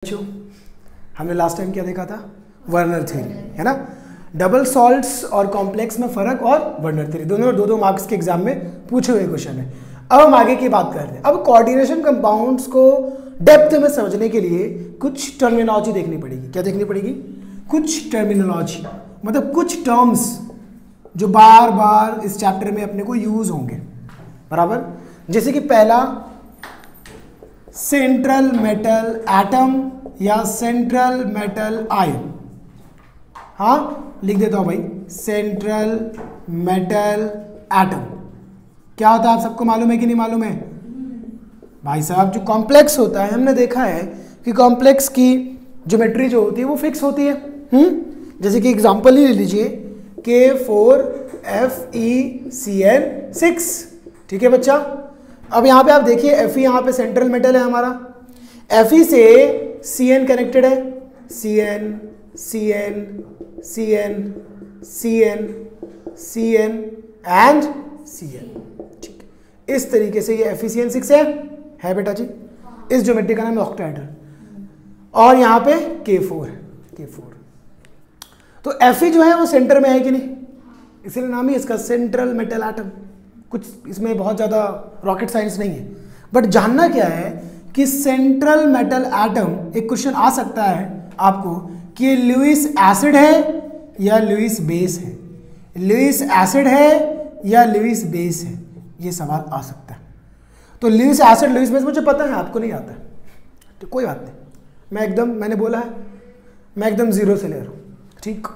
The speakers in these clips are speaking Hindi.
बच्चों हमने लास्ट टाइम क्या देखा था? वर्नर थ्योरी, है ना। डबल सॉल्ट्स और कॉम्प्लेक्स में फर्क और वर्नर थ्योरी दोनों दो मार्क्स के एग्जाम में पूछे हुए क्वेश्चन है। अब हम आगे की बात करते हैं। अब कोऑर्डिनेशन कंपाउंड्स को डेप्थ में समझने के लिए कुछ टर्मिनोलॉजी देखनी पड़ेगी। क्या देखनी पड़ेगी? कुछ टर्मिनोलॉजी, मतलब कुछ टर्म्स जो बार बार इस चैप्टर में अपने को यूज होंगे, बराबर। जैसे कि पहला सेंट्रल मेटल एटम या सेंट्रल मेटल आयन। हाँ, लिख देता हूं भाई, सेंट्रल मेटल एटम क्या होता है? आप सबको मालूम है कि नहीं मालूम है? भाई साहब, जो कॉम्प्लेक्स होता है, हमने देखा है कि कॉम्प्लेक्स की ज्योमेट्री जो होती है वो फिक्स होती है। जैसे कि एग्जांपल ही ले लीजिए, K4FeCN6, ठीक है बच्चा। अब यहाँ पे आप देखिए, Fe यहाँ पे सेंट्रल मेटल है हमारा, Fe से Cn कनेक्टेड है, Cn Cn Cn Cn Cn and Cn, ठीक। इस तरीके से ये FeCN6 है बेटा जी। इस ज्योमेट्री का नाम है ऑक्टाहेड्रल। और यहाँ पे K4 है, K4। तो Fe जो है वो सेंटर में है कि नहीं, इसलिए नाम ही इसका सेंट्रल मेटल एटम। कुछ इसमें बहुत ज़्यादा रॉकेट साइंस नहीं है, बट जानना क्या है कि सेंट्रल मेटल एटम, एक क्वेश्चन आ सकता है आपको कि ये लुईस एसिड है या लुईस बेस है, लुईस एसिड है या लुईस बेस है, ये सवाल आ सकता है। तो लुईस एसिड लुईस बेस मुझे पता है, आपको नहीं आता है, तो कोई बात नहीं। मैंने बोला है, मैं एकदम जीरो से ले रहा हूँ, ठीक।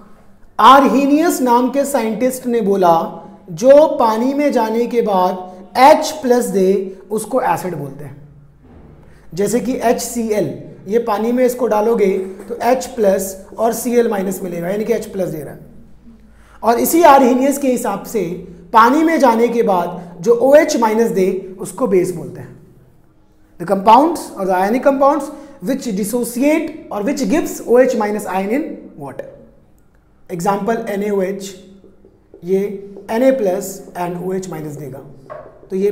आर्हीनियस नाम के साइंटिस्ट ने बोला जो पानी में जाने के बाद H+ दे उसको एसिड बोलते हैं। जैसे कि HCl, ये पानी में इसको डालोगे तो H+ और Cl- मिलेगा, यानी कि H+ दे रहा है। और इसी आर्हीनियस के हिसाब से पानी में जाने के बाद जो OH- दे उसको बेस बोलते हैं। द कंपाउंड्स और the ionic compounds which dissociate और which gives OH- ion in water. Example NaOH, ये Na+ एंड OH- देगा, तो ये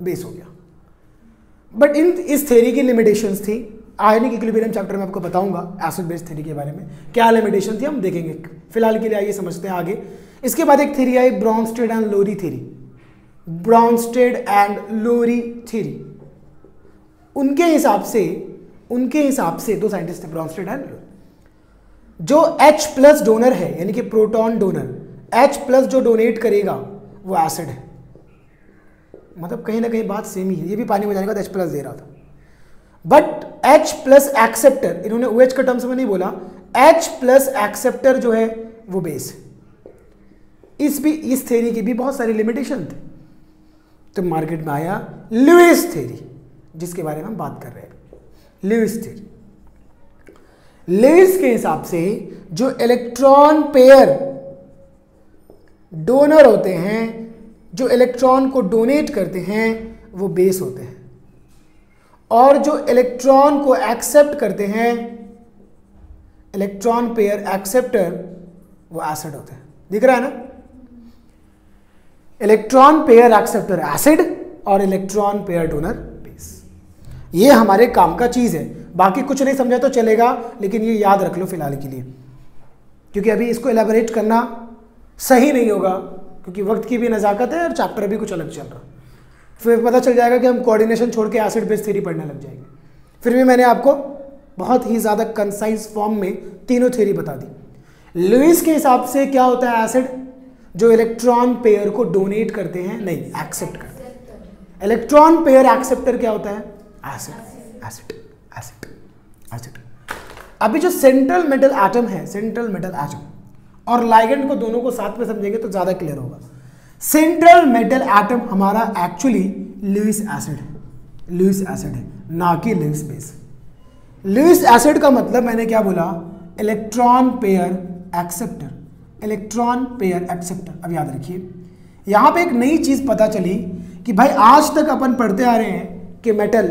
बेस हो गया। बट इस थ्योरी की लिमिटेशंस थी। आयनिक इक्विलिब्रियम चैप्टर में आपको बताऊंगा एसिड बेस थ्योरी के बारे में क्या लिमिटेशन थी, हम देखेंगे। फिलहाल के लिए आइए समझते हैं आगे। इसके बाद एक थ्योरी आई Bronsted and Lowry theory. Bronsted and Lowry theory, उनके हिसाब से दो साइंटिस्ट थे, ब्रॉन्स्टेड एंड लोरी। जो H+ डोनर है, यानी कि प्रोटॉन डोनर, H+ जो डोनेट करेगा वो एसिड है। मतलब कहीं ना कहीं बात सेम ही है, ये भी पानी में जाने के बाद H+ दे रहा था। बट H+ एक्सेप्टर, इन्होंने OH का टर्म्स में नहीं बोला, H+ एक्सेप्टर जो है वो बेस है। इस थ्योरी की भी बहुत सारी लिमिटेशन थे। तो मार्केट में आया लुईस थ्योरी, जिसके बारे में हम बात कर रहे हैं। लुईस थ्योरी, लुईस के हिसाब से जो इलेक्ट्रॉन पेयर डोनर होते हैं, जो इलेक्ट्रॉन को डोनेट करते हैं, वो बेस होते हैं। और जो इलेक्ट्रॉन को एक्सेप्ट करते हैं, इलेक्ट्रॉन पेयर एक्सेप्टर, वो एसिड होते हैं। दिख रहा है ना? इलेक्ट्रॉन पेयर एक्सेप्टर एसिड और इलेक्ट्रॉन पेयर डोनर बेस। ये हमारे काम का चीज है। बाकी कुछ नहीं समझा तो चलेगा, लेकिन ये याद रख लो फिलहाल के लिए, क्योंकि अभी इसको एलैबोरेट करना सही नहीं होगा, क्योंकि वक्त की भी नज़ाकत है और चैप्टर भी कुछ अलग चल रहा। फिर पता चल जाएगा कि हम कोऑर्डिनेशन छोड़ के एसिड बेस थ्योरी पढ़ने लग जाएंगे। फिर भी मैंने आपको बहुत ही ज़्यादा कंसाइज फॉर्म में तीनों थ्योरी बता दी। लुईस के हिसाब से क्या होता है एसिड? जो इलेक्ट्रॉन पेयर को डोनेट करते हैं, नहीं एक्सेप्ट करते हैं। इलेक्ट्रॉन पेयर एक्सेप्टर क्या होता है? Acid, acid, acid, acid. अभी जो सेंट्रल मेटल एटम है, सेंट्रल मेटल एटम और लाइगेंड को दोनों को साथ में समझेंगे तो ज्यादा क्लियर होगा। सेंट्रल मेटल एटम हमारा एक्चुअली लुईस एसिड है, लुईस एसिड है, ना कि लुईस बेस। लुईस एसिड का मतलब मैंने क्या बोला? Electron pair acceptor, electron pair acceptor. अब याद रखिए, यहां पे एक नई चीज पता चली कि भाई आज तक अपन पढ़ते आ रहे हैं कि मेटल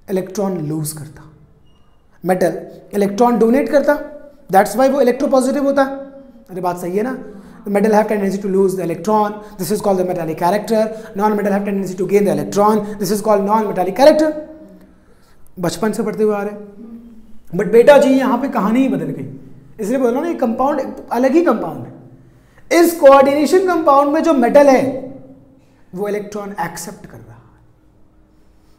इलेक्ट्रॉन लूज करता, मेटल इलेक्ट्रॉन डोनेट करता, दैट्स वाई वो इलेक्ट्रोपॉजिटिव होता। अरे बात सही है ना? metal have tendency to lose the electron, this is called the metallic character. Non-metal have tendency to gain the electron, this is called non-metallic character. बचपन से पढ़ते हुए आ रहे हैं। बट बेटा जी यहाँ पे कहानी ही बदल गई, इसलिए बोला ना ये कंपाउंड अलग ही कंपाउंड है। इस कोऑर्डिनेशन कंपाउंड में जो मेटल है वो इलेक्ट्रॉन एक्सेप्ट कर रहा है,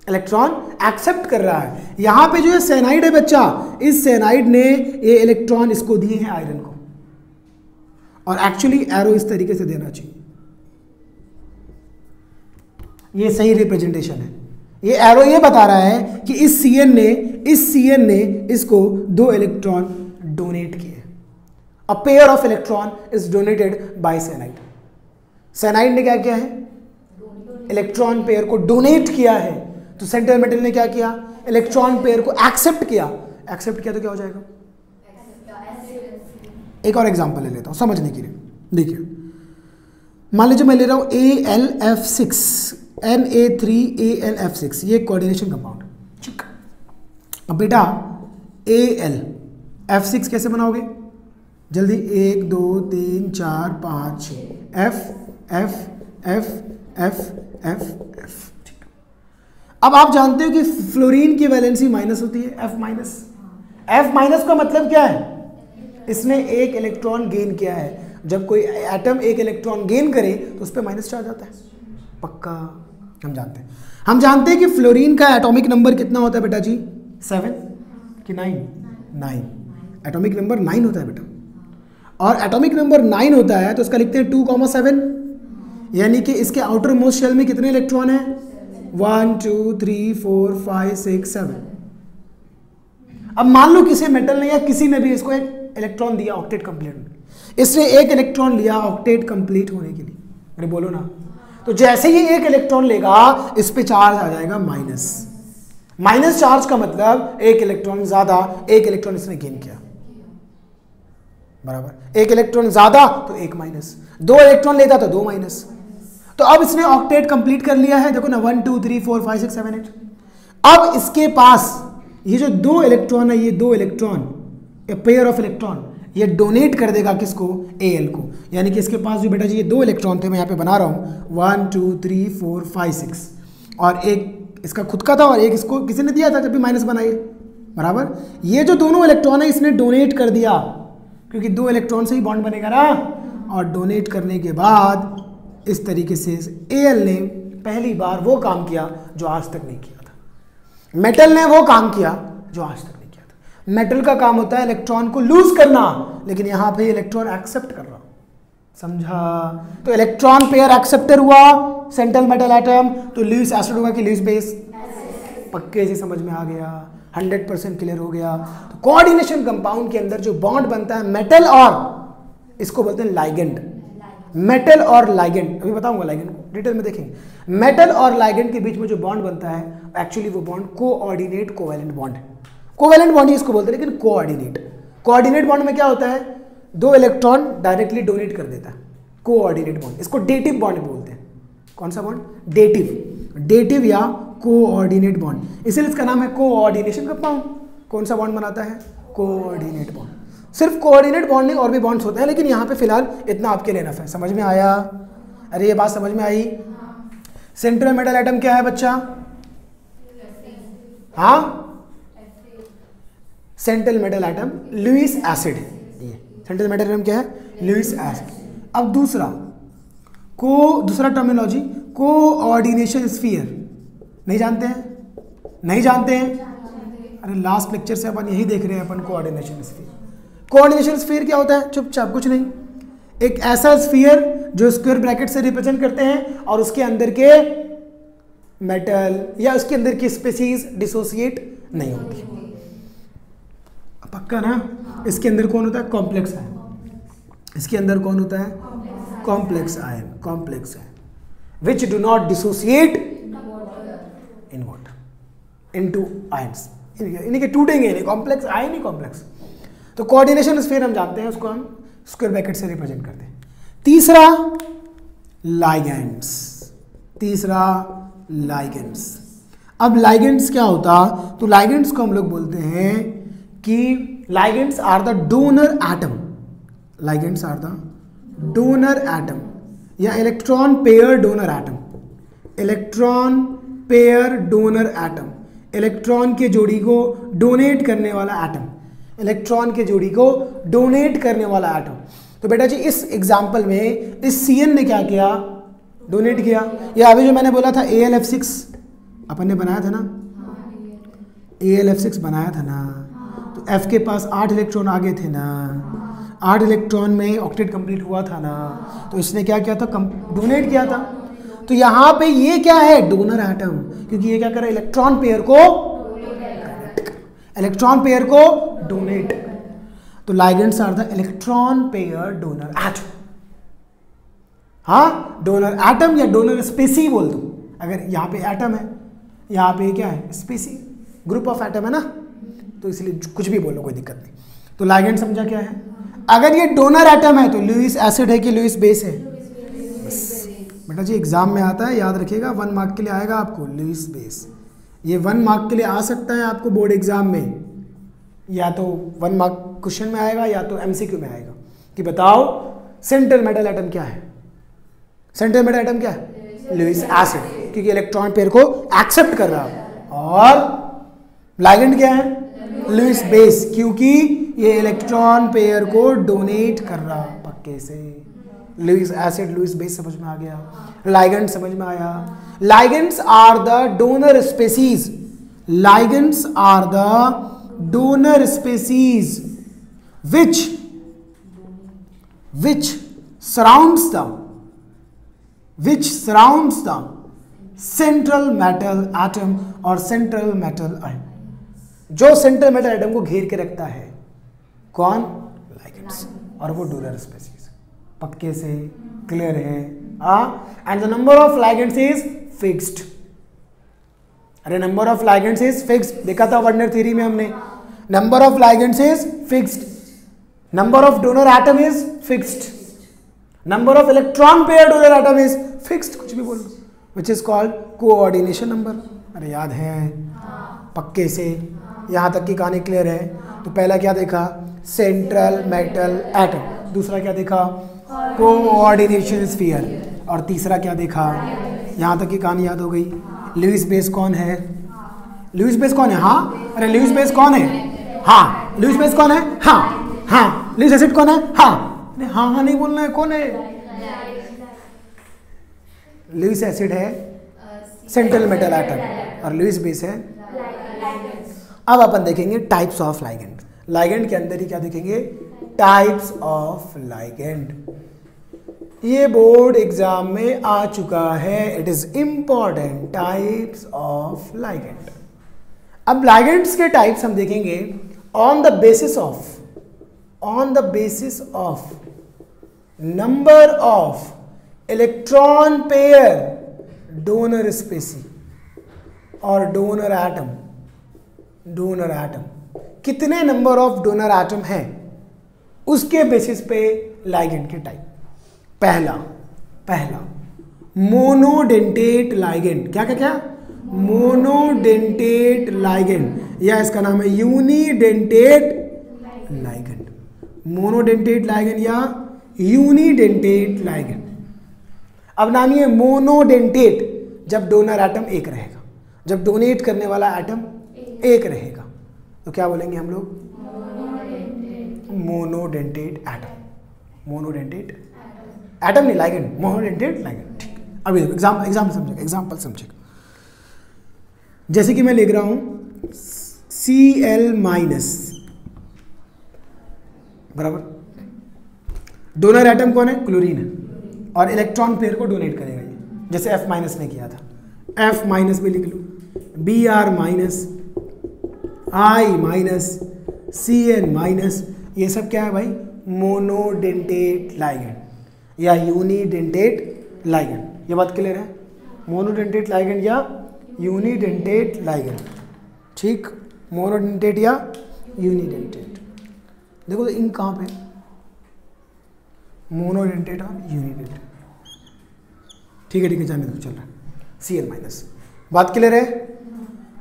इलेक्ट्रॉन एक्सेप्ट कर रहा है। यहां पे जो है साइनाइड है बच्चा, इस साइनाइड ने ये इलेक्ट्रॉन इसको दिए हैं आयरन को, और एक्चुअली एरो इस तरीके से देना चाहिए, ये सही रिप्रेजेंटेशन है। ये एरो ये बता रहा है कि इस CN ने इसको 2 इलेक्ट्रॉन डोनेट किए। A pair of electron is donated bye cyanide. Cyanide ने क्या किया है, इलेक्ट्रॉन पेयर को डोनेट किया है। तो सेंट्रल मेटल ने क्या किया, इलेक्ट्रॉन पेयर को एक्सेप्ट किया। एक्सेप्ट किया तो क्या हो जाएगा, एक और एग्जांपल ले लेता हूं समझने के लिए। देखिए मान लीजिए मैं ले रहा हूं AlF6 Na3AlF6, ये कोऑर्डिनेशन कंपाउंड। ठीक, अब बेटा AlF6 कैसे बनाओगे जल्दी, 1 2 3 4 5 6 F F F F F F। ठीक, अब आप जानते हो कि फ्लोरीन की वैलेंसी माइनस होती है, F माइनस। F माइनस का मतलब क्या है, इसने एक इलेक्ट्रॉन गेन किया है। जब कोई एटम एक इलेक्ट्रॉन गेन करे तो उस पर माइनस चार्ज आता है, पक्का हम जानते हैं। हम जानते हैं कि फ्लोरीन का एटॉमिक नंबर कितना होता है बेटा जी, 7 कि 9 एटॉमिक नंबर 9 होता है बेटा, और एटॉमिक नंबर 9 होता है तो इसका लिखते हैं 2,7, यानी कि इसके आउटर मोस्ट शेल में कितने इलेक्ट्रॉन हैं, 1 2 3 4 5 6 7। अब मान लो किसी मेटल ने या किसी ने भी इसको एक इलेक्ट्रॉन दिया ऑक्टेट कंप्लीट, इसने एक इलेक्ट्रॉन लिया ऑक्टेट कंप्लीट होने के लिए, अरे बोलो ना, तो जैसे ही एक इलेक्ट्रॉन लेगा इस पे चार्ज आ जाएगा माइनस। माइनस चार्ज का मतलब एक इलेक्ट्रॉन ज्यादा, एक इलेक्ट्रॉन इसने गेन किया, बराबर। एक इलेक्ट्रॉन ज्यादा तो एक माइनस, 2 इलेक्ट्रॉन लेता तो 2 माइनस। तो अब इसने ऑक्टेट कंप्लीट कर लिया है, देखो ना 1 2 3 4 5 6 7 8। अब इसके पास ये जो 2 इलेक्ट्रॉन है, ये 2 electron, a pair of electron, ये डोनेट कर देगा किसको, Al को। यानी कि इसके पास जो बेटा जी ये 2 इलेक्ट्रॉन थे, मैं यहाँ पे बना रहा हूँ 1 2 3 4 5 6, और एक इसका खुद का था और एक इसको किसी ने दिया था जब भी माइनस बनाइए, बराबर। ये जो दोनों इलेक्ट्रॉन है इसने डोनेट कर दिया, क्योंकि 2 इलेक्ट्रॉन से ही बॉन्ड बनेगा ना, और डोनेट करने के बाद इस तरीके से Al ने पहली बार वो काम किया जो आज तक नहीं किया था। मेटल ने वो काम किया जो आज तक नहीं किया था। मेटल का काम होता है इलेक्ट्रॉन को लूज करना, लेकिन यहां पे इलेक्ट्रॉन एक्सेप्ट कर रहा, समझा। तो इलेक्ट्रॉन पेयर एक्सेप्टर हुआ सेंट्रल मेटल एटम, तो लुईस एसिड होगा कि लुईस बेस, पक्के से समझ में आ गया, 100% क्लियर हो गया। तो कोऑर्डिनेशन कंपाउंड के अंदर जो बॉन्ड बनता है मेटल और, इसको बोलते हैं लाइगेंड, मेटल और लाइगेंड, अभी बताऊंगा लाइगेंड को डिटेल में देखेंगे। मेटल और लाइगेंड के बीच में जो बॉन्ड बनता है एक्चुअली वो बॉन्ड कोऑर्डिनेट कोवैलेंट बॉन्ड है। कोवैलेंट बॉन्ड ही इसको बोलते हैं, लेकिन कोऑर्डिनेट बॉन्ड में क्या होता है, 2 इलेक्ट्रॉन डायरेक्टली डोनेट कर देता है, कोऑर्डिनेट बॉन्ड। इसको डेटिव बॉन्ड बोलते हैं। कौन सा बॉन्ड, डेटिव या कोऑर्डिनेट बॉन्ड, इसलिए इसका नाम है कोऑर्डिनेशन कंपाउंड। कौन सा बॉन्ड बनाता है, कोऑर्डिनेट बॉन्ड। सिर्फ कोऑर्डिनेट बॉन्ड नहीं और भी बॉन्ड्स होते हैं, लेकिन यहाँ पे फिलहाल इतना आपके लिए इनफ है। समझ में आया, अरे ये बात समझ में आई। सेंट्रल मेटल एटम क्या है बच्चा, हाँ central metal atom Lewis acid, ये सेंट्रल मेटल एटम क्या है, लुईस एसिड। अब दूसरा टर्मिनोलॉजी कोऑर्डिनेशन स्फीयर, नहीं जानते हैं, अरे लास्ट लेक्चर से अपन यही देख रहे हैं अपन, कोऑर्डिनेशन स्फीयर। कोऑर्डिनेशन स्फीयर क्या होता है, चुपचाप कुछ नहीं, एक ऐसा स्फीयर जो स्क्वायर ब्रैकेट से रिप्रेजेंट करते हैं और उसके अंदर के मेटल या उसके अंदर की स्पीसीज डिसोसिएट नहीं होती, पक्का ना। इसके अंदर कौन होता है, कॉम्प्लेक्स आयन। इसके अंदर कौन होता है, complex ion which do not dissociate in water into ions, इनके टूटेंगे नहीं, कॉम्प्लेक्स आयन ही कॉम्प्लेक्स। तो कोऑर्डिनेशन स्फीयर हम जानते हैं, उसको हम स्क्वायर ब्रैकेट से रिप्रेजेंट करते हैं। तीसरा लाइगेंड्स। अब लाइगेंड्स क्या होता, तो लाइगेंड्स को हम लोग बोलते हैं कि ligands are the donor atom, या electron pair donor atom. Electron के जोड़ी को डोनेट करने वाला एटम, इलेक्ट्रॉन के जोड़ी को डोनेट करने वाला एटम। तो बेटा जी इस एग्जाम्पल में इस Cn ने क्या किया, डोनेट किया। या अभी जो मैंने बोला था AlF6 अपन ने बनाया था ना, AlF6 बनाया था ना, तो F के पास 8 इलेक्ट्रॉन आगे थे ना, 8 इलेक्ट्रॉन में ऑक्टेट कंप्लीट हुआ था ना, तो इसने क्या किया था, डोनेट किया था। तो यहाँ पे ये क्या है, डोनर एटम, क्योंकि ये क्या कर रहा है, इलेक्ट्रॉन पेयर को डोनेट। तो ligands are the electron pair donor atom. हाँ, डोनर एटम या डोनर स्पेसी बोल दो। अगर यहाँ पे एटम है, यहाँ पे क्या है, स्पेसी, ग्रुप ऑफ एटम है ना, तो इसलिए कुछ भी बोलो कोई दिक्कत नहीं। तो लाइगेंड समझा क्या है। अगर ये डोनर एटम है तो लुईस एसिड है कि लुईस बेस है। बेटा जी एग्जाम में आता है, याद रखिएगा, 1 मार्क के लिए आएगा आपको लुईस बेस। ये 1 मार्क के लिए आ सकता है आपको बोर्ड एग्जाम में, या तो 1 मार्क क्वेश्चन में आएगा या तो MCQ में आएगा कि बताओ सेंट्रल मेटल एटम क्या है। सेंट्रल मेटल एटम क्या है, लुईस एसिड, क्योंकि इलेक्ट्रॉन पेयर को एक्सेप्ट कर रहा है। और लाइगेंड क्या है, लुईस बेस, क्योंकि ये इलेक्ट्रॉन पेयर को डोनेट कर रहा पक्के से। लुईस एसिड, लुईस बेस समझ में आ गया, लाइगेंड समझ में आया। Ligands are the donor species, ligands are the donor species which surrounds the central metal atom और central metal ion, जो सेंट्रल मेटल एटम को घेर के रखता है। कौन, लाइगेंड्स, और वो डोनर स्पेसीज। पक्के से क्लियर है। And the number of ligands is fixed. अरे number of ligands is fixed, देखा था वर्नर थ्योरी में हमने, number of ligands is fixed, number of donor atom is fixed, number of electron pair donor atom is fixed, कुछ भी बोल लो, which is called coordination number. अरे याद है पक्के से, यहां तक की कहानी क्लियर है। तो पहला क्या देखा, सेंट्रल मेटल एटम, दूसरा क्या देखा, कोऑर्डिनेशन स्फीयर, और तीसरा क्या देखा, यहां तक की कहानी याद हो गई। लुईस बेस कौन है, लुईस बेस कौन है, हाँ, अरे लुईस बेस कौन है, हाँ, लुईस बेस कौन है, हाँ, हाँ, लुईस एसिड कौन है, हाँ, हाँ हाँ नहीं बोलना है, कौन है, लुईस एसिड है सेंट्रल मेटल एटम और लुईस बेस है। अब अपन देखेंगे टाइप्स ऑफ लाइगेंड। लाइगेंड के अंदर ही क्या देखेंगे, टाइप्स ऑफ लाइगेंड। ये बोर्ड एग्जाम में आ चुका है, it is important, types of ligand. अब लाइगेंड्स के टाइप्स हम देखेंगे on the basis of number of electron pair donor species और डोनर एटम। कितने नंबर ऑफ डोनर एटम हैं उसके बेसिस पे लाइगेंड के टाइप। पहला मोनोडेंटेट लाइगेंड। क्या, मोनोडेंटेट लाइगेंड, या इसका नाम है यूनिडेंटेट लाइगेंड। मोनोडेंटेट लाइगेंड या यूनिडेंटेट लाइगेंड। अब नाम ये मोनोडेंटेट, जब डोनर एटम एक रहेगा, जब डोनेट करने वाला एटम एक रहेगा, तो क्या बोलेंगे हम लोग, मोनोडेंटेट एटम। मोनोडेंटेट एटम नहीं, लाइगेंड, मोनोडेंटेट लाइगेंड। ठीक, अभी देखो एग्जाम्पल समझेगा। जैसे कि मैं लिख रहा हूं Cl- बराबर, डोनर एटम कौन है, क्लोरीन है, और इलेक्ट्रॉन पेयर को डोनेट करेगा ये, जैसे F- ने किया था, F- भी लिख लो, Br- I- Cn-, ये सब क्या है भाई, मोनोडेंटेट लाइगेंड या यूनिडेंटेट लाइगेंड। ये बात क्लियर है, मोनोडेंटेट लाइगेंड या यूनिडेंटेट लाइगेंड। ठीक, मोनोडेंटेट या यूनिडेंटेट। देखो तो इन कहाँ पे, मोनोडेंटेट और यूनिडेंटेट। ठीक है जाने दो, चल रहा है। Cl-, बात क्लियर है।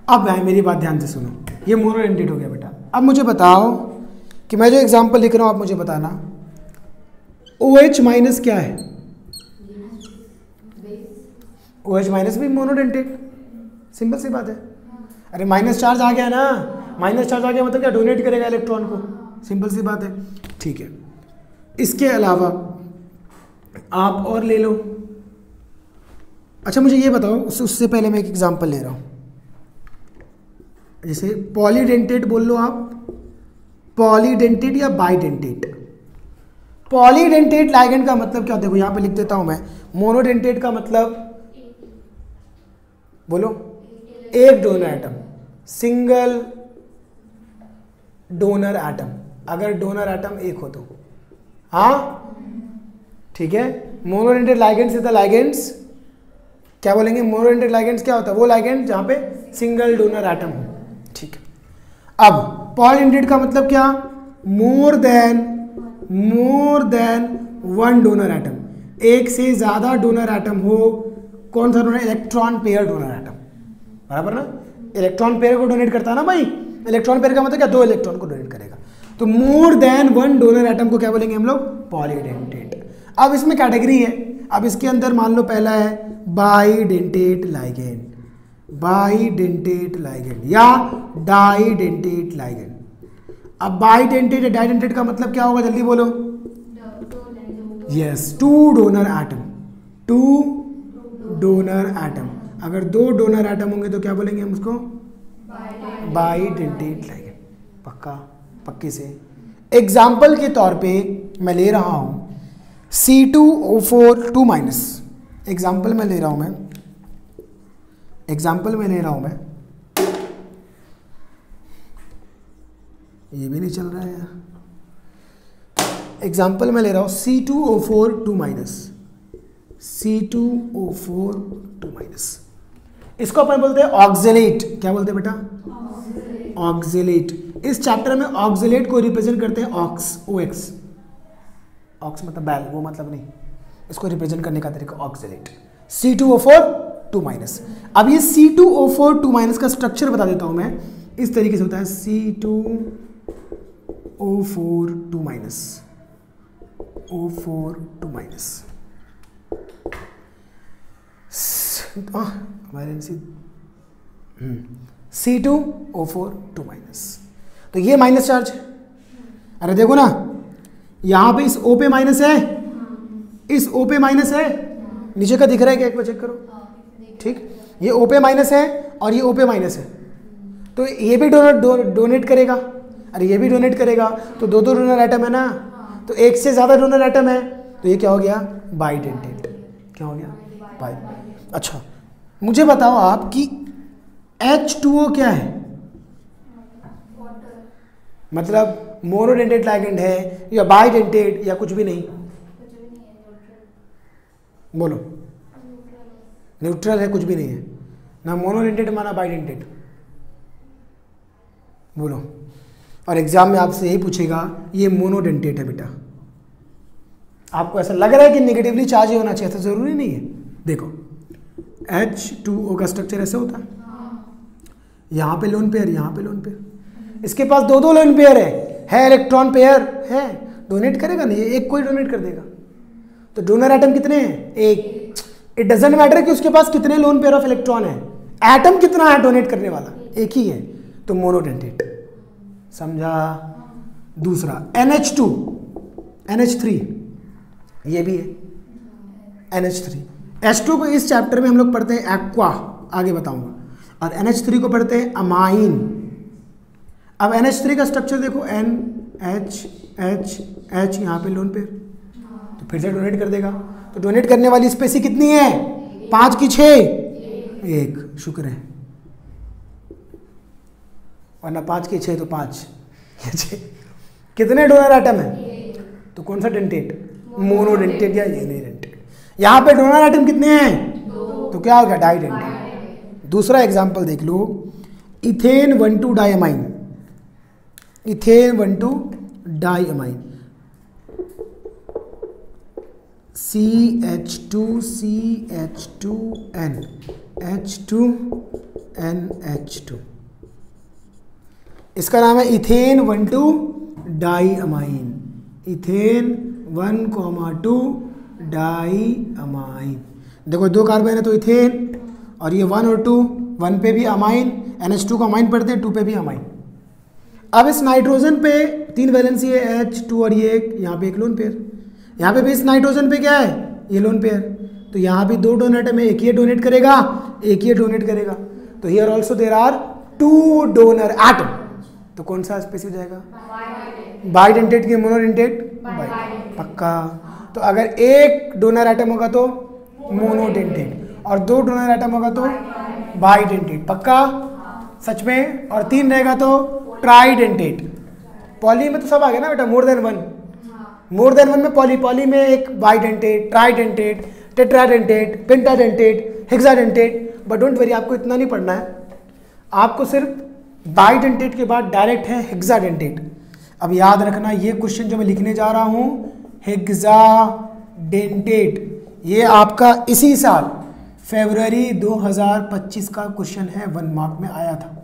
अब भाई मेरी बात ध्यान से सुनो, ये मोनोडेंटेट हो गया बेटा। अब मुझे बताओ कि मैं जो एग्जांपल लिख रहा हूं, आप मुझे बताना OH- क्या है, OH- भी मोनोडेंटेट, सिंपल सी बात है। अरे माइनस चार्ज आ गया ना, माइनस चार्ज आ गया मतलब क्या, डोनेट करेगा इलेक्ट्रॉन को, सिंपल सी बात है। ठीक है, इसके अलावा आप और ले लो। अच्छा मुझे ये बताओ, उससे पहले मैं एक एग्जांपल ले रहा हूँ, जैसे पॉलीडेंटेट बोल लो आप, पॉलीडेंटेट या बाइडेंटेट। पॉलीडेंटेट लाइगेंड का मतलब क्या, देखो यहाँ पे लिख देता हूँ मैं। मोनोडेंटेट का मतलब, बोलो, एक donor atom, single donor atom, अगर डोनर एटम एक हो तो, हाँ ठीक है। Monodentate ligands is the ligands, क्या बोलेंगे, मोनोडेंटेट लाइगेंड्स क्या होता है, वो लाइगेंड जहां पे सिंगल डोनर एटम हो। ठीक है। अब पॉलीडेंटेट का मतलब क्या, मोर देन वन डोनर एटम, एक से ज्यादा डोनर एटम हो। कौन सा donor, electron pair donor atom, बराबर ना, इलेक्ट्रॉन पेयर को डोनेट करता है ना भाई। इलेक्ट्रॉन पेयर का मतलब क्या, दो इलेक्ट्रॉन को डोनेट करेगा। तो मोर देन वन डोनर एटम को क्या बोलेंगे हम लोग, पॉलीडेंटेट। अब इसमें कैटेगरी है, अब इसके अंदर मान लो पहला है बाइडेंटेट लाइगेंड, बाइडेंटेट लाइगेंड या डाइडेंटेट लाइगेंड। अब बाइडेंटेट या डाइडेंटेट का मतलब क्या होगा, जल्दी बोलो। Yes, two donor atom, two donor atom. अगर दो डोनर एटम होंगे तो क्या बोलेंगे हम उसको, बाइडेंटेट लाइगेंड। पक्का, पक्के से। एग्जाम्पल के तौर पे मैं ले रहा हूं C2O4 2-, एग्जाम्पल में ले रहा हूं मैं, एग्जाम्पल में ले रहा हूं मैं, ये भी नहीं चल रहा है यार। एग्जाम्पल में ले रहा हूं C2O4 2-, C2O4 2-। इसको अपन बोलते हैं ऑक्जेलेट। क्या बोलते हैं बेटा, ऑक्जेलेट। इस चैप्टर में ऑक्जेलेट को रिप्रेजेंट करते हैं ऑक्स, OX, ऑक्स मतलब बैल, वो मतलब नहीं, इसको रिप्रेजेंट करने का तरीका ऑक्जेलेट। C2O4 2-। अब ये C2O4 2- का स्ट्रक्चर बता देता हूं मैं, इस तरीके से होता है C2O4 2-, O4 2-। C2O4 2-। तो ये माइनस चार्ज है। अरे देखो ना, यहां पे इस O पे माइनस है, इस O पे माइनस है, नीचे का दिख रहा है क्या, एक बार चेक करो। ठीक, ये O पे माइनस है और ये O पे माइनस है, तो ये भी डोनेट करेगा, अरे ये भी डोनेट करेगा, तो दो दो डोनर एटम है ना, तो एक से ज्यादा डोनर एटम है, तो ये क्या हो गया, बाइडेंटेट। क्या हो गया, बाइ। अच्छा मुझे बताओ आप कि H2O क्या है, मतलब मोनोडेंटेट लाइगेंड है या बाइडेंटेट या कुछ भी नहीं, बोलो। न्यूट्रल है, कुछ भी नहीं है ना, मोनोडेंटेट माना बाइडेंटेट, बोलो। और एग्जाम में आपसे यही पूछेगा ये मोनोडेंटेट है बेटा। आपको ऐसा लग रहा है कि नेगेटिवली चार्ज ही होना चाहिए, ऐसा जरूरी नहीं है। देखो H2O का स्ट्रक्चर ऐसे होता है, यहाँ पे लोन पेयर, यहाँ पे लोन पेयर, इसके पास दो दो लोन पेयर है इलेक्ट्रॉन पेयर है, डोनेट करेगा नहीं, एक कोई डोनेट कर देगा। तो डोनर एटम कितने हैं, एक। इट डजंट मैटर कि उसके पास कितने लोन पेयर ऑफ इलेक्ट्रॉन है, एटम कितना है डोनेट करने वाला, एक ही है, तो मोनोडेंटेट। समझा। दूसरा NH2 NH3, ये भी है NH3। H2 को इस चैप्टर में हम लोग पढ़ते हैं एक्वा, आगे बताऊंगा, और NH3 को पढ़ते हैं अमाइन। अब NH3 का स्ट्रक्चर देखो, NH यहाँ पे लोन पेयर, तो फिर से डोनेट कर देगा। तो डोनेट करने वाली स्पेसी कितनी है, 5 की 6, 1, शुक्र है, वरना 5 की 6 तो 5, 6। कितने डोनर एटम है, तो कौन सा डेंटेट, मोनोडेंटेट या यूनिडेंटेट। यहाँ पे डोनर एटम कितने हैं, तो क्या हो गया, डाइडेंटेट। दूसरा एग्जांपल देख लो, ethane 1,2 diamine, ethane 1,2 diamine, CH2CH2N H2NH2, इसका नाम है इथेन 1,2 डाइअमाइन, इथेन 1,2 डाइअमाइन। देखो दो कार्बन है तो इथेन, और ये 1 और 2, 1 पे भी अमाइन, NH2 को अमाइन पढ़ते हैं, 2 पे भी अमाइन। अब इस नाइट्रोजन पे 3 वैलेंसी है H2 और ये यहाँ पे एक लोन पेयर, यहाँ पे भी इस नाइट्रोजन पे क्या है, ये लोन पेयर, तो यहाँ भी 2 डोनेट है, एक ये डोनेट करेगा, एक ये डोनेट करेगा, तो here also there are 2 donor atom, तो कौन सा स्पेसिस हो जाएगा, बाइडेंटेट की मोनोडेंटेट, पक्का। तो अगर एक डोनर एटम होगा तो मोनोडेंटेट और 2 डोनर एटम होगा तो बाइडेंटेट, पक्का सच में, और 3 रहेगा तो ट्राइडेंटेट। पॉली में तो सब आ गया ना बेटा, मोर देन वन में पॉली में एक bidentate, tridentate, tetradentate, pentadentate, hexadentate, but don't worry, आपको इतना नहीं पढ़ना है, आपको सिर्फ बाइडेंटेट के बाद डायरेक्ट है हेक्साडेंटेट। अब याद रखना ये क्वेश्चन जो मैं लिखने जा रहा हूं हेक्साडेंटेट, ये आपका इसी साल फरवरी 2025 का क्वेश्चन है, 1 मार्क में आया था।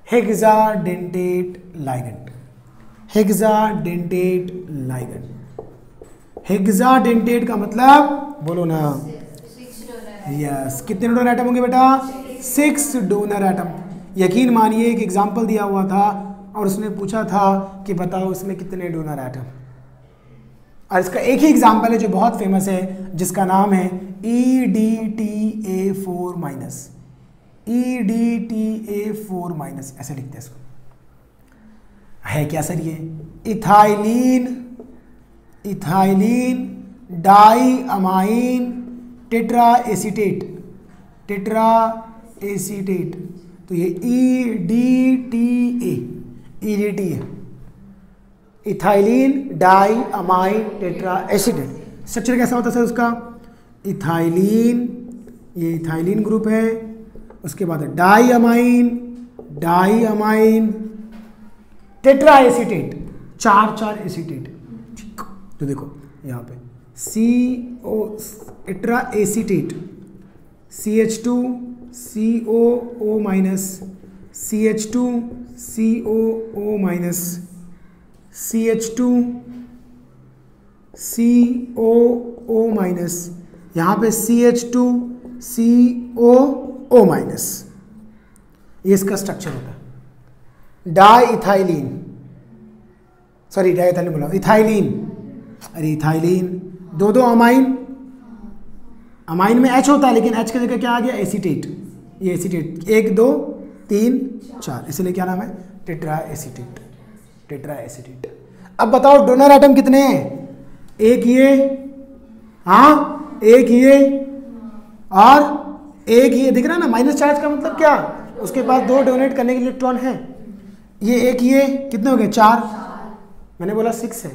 Hexadentate ligand, hexadentate ligand, hexadentate का मतलब बोलो ना, यस, कितने डोनर एटम होंगे बेटा, 6 डोनर एटम। यकीन मानिए एक एग्जाम्पल दिया हुआ था और उसने पूछा था कि बताओ इसमें कितने डोनर एटम, और इसका एक ही एग्जाम्पल है जो बहुत फेमस है, जिसका नाम है EDTA4 माइनस, EDTA4 माइनस, ऐसे लिखते हैं इसको। है क्या सर ये, ethylene, ethylene diamine tetraacetate, tetraacetate, तो ये EDTA, EDTA, ethylene diamine tetraacetate. Structure कैसा होता है सर उसका, इथाइलिन, ये इथाइलिन ग्रुप है, उसके बाद diamine, diamine tetraacetate, 4 acetate, तो देखो यहाँ पे CO tetraacetate, CH2 COO minus, CH2 COO minus, CH2 COO minus, यहाँ पे CH2 COO माइनस, ये इसका स्ट्रक्चर होता है। Diethylene, sorry diethylene बोला, इथाइलिन, अरे इथाइलिन, 2 अमाइन, अमाइन में H होता है लेकिन H की जगह क्या आ गया, एसीटेट, ये एसीटेट, 1 2 3 4, इसलिए क्या नाम है, टेट्रा एसीटेट, टेट्रा एसीटेट। अब बताओ डोनर एटम कितने हैं, एक ये, हाँ एक ये और एक ये, दिख रहा है ना, माइनस चार्ज का मतलब क्या, उसके पास 2 डोनेट करने के इलेक्ट्रॉन है, ये एक ये, कितने हो गए 4, मैंने बोला 6 है,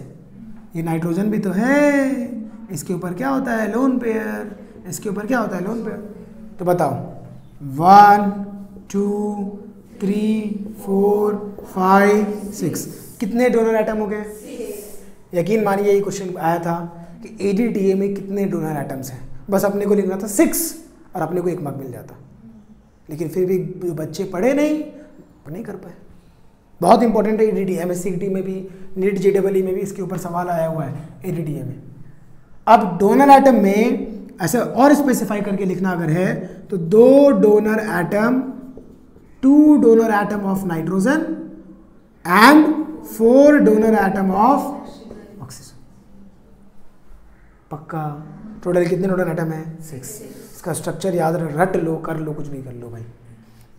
ये नाइट्रोजन भी तो है, इसके ऊपर क्या होता है लोन पेयर, इसके ऊपर क्या होता है लोन पेयर, तो बताओ 1 2 3 4 5 6, कितने डोनर एटम हो गए, यकीन मानिए ये क्वेश्चन आया था कि EDTA में कितने डोनर एटम्स हैं, बस अपने को लिखना था 6 और अपने को 1 मार्क मिल जाता, लेकिन फिर भी जो बच्चे पढ़े नहीं कर पाए। बहुत इंपॉर्टेंट है EDTA, MSCT में भी, नीट JEE में भी इसके ऊपर सवाल आया हुआ है EDTA में। अब डोनर एटम में ऐसे और स्पेसिफाई करके लिखना अगर है तो 2 donor atom, 2 donor atom of nitrogen and 4 donor atom of oxygen, पक्का। टोटल कितने डोनर एटम है, 6। इसका स्ट्रक्चर याद रट लो, कर लो, कुछ नहीं कर लो भाई।